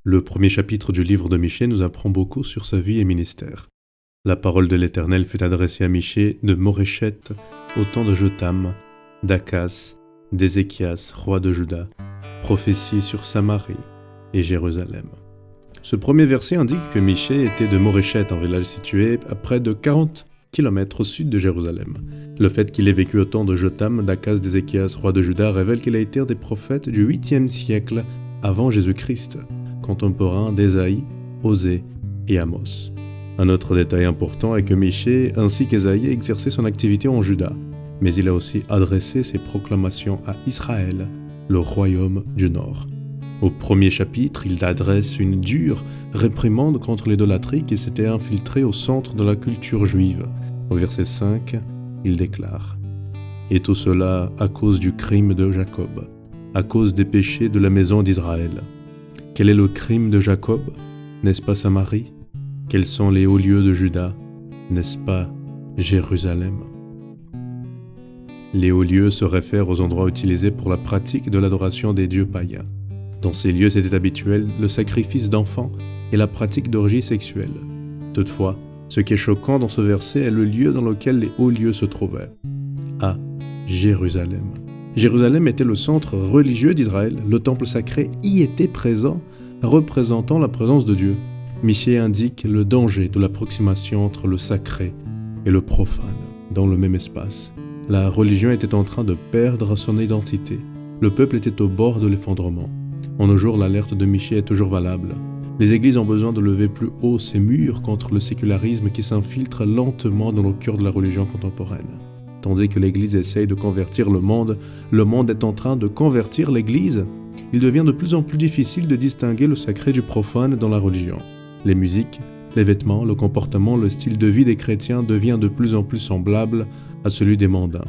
Le premier chapitre du livre de Michée nous apprend beaucoup sur sa vie et ministère. La parole de l'Éternel fut adressée à Michée de Morécheth au temps de Jotham, d'Akaz, d'Ézéchias, roi de Juda, prophétie sur Samarie et Jérusalem. Ce premier verset indique que Michée était de Morécheth, un village situé à près de 40 km au sud de Jérusalem. Le fait qu'il ait vécu au temps de Jotham, d'Akaz, d'Ézéchias, roi de Juda, révèle qu'il a été un des prophètes du 8e siècle avant Jésus-Christ, contemporain d'Ésaïe, Osée et Amos. Un autre détail important est que Michée ainsi qu'Ésaïe exerçaient son activité en Juda, mais il a aussi adressé ses proclamations à Israël, le royaume du Nord. Au premier chapitre, il adresse une dure réprimande contre l'idolâtrie qui s'était infiltrée au centre de la culture juive. Au verset 5, il déclare « Et tout cela à cause du crime de Jacob, à cause des péchés de la maison d'Israël. Quel est le crime de Jacob? N'est-ce pas Samarie? Quels sont les hauts lieux de Juda? N'est-ce pas Jérusalem ?» Les hauts lieux se réfèrent aux endroits utilisés pour la pratique de l'adoration des dieux païens. Dans ces lieux, c'était habituel le sacrifice d'enfants et la pratique d'orgies sexuelles. Toutefois, ce qui est choquant dans ce verset est le lieu dans lequel les hauts lieux se trouvaient, à Jérusalem. Jérusalem était le centre religieux d'Israël, le temple sacré y était présent, représentant la présence de Dieu. Michée indique le danger de l'approximation entre le sacré et le profane dans le même espace. La religion était en train de perdre son identité. Le peuple était au bord de l'effondrement. En nos jours, l'alerte de Michée est toujours valable. Les églises ont besoin de lever plus haut ces murs contre le sécularisme qui s'infiltre lentement dans le cœur de la religion contemporaine. Tandis que l'Église essaye de convertir le monde est en train de convertir l'Église. Il devient de plus en plus difficile de distinguer le sacré du profane dans la religion. Les musiques, les vêtements, le comportement, le style de vie des chrétiens devient de plus en plus semblable à celui des mondains.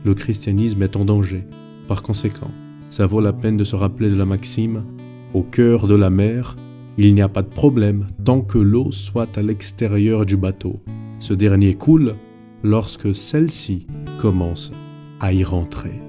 Le christianisme est en danger. Par conséquent, ça vaut la peine de se rappeler de la maxime « Au cœur de la mer, il n'y a pas de problème tant que l'eau soit à l'extérieur du bateau. Ce dernier coule lorsque celle-ci commence à y rentrer. »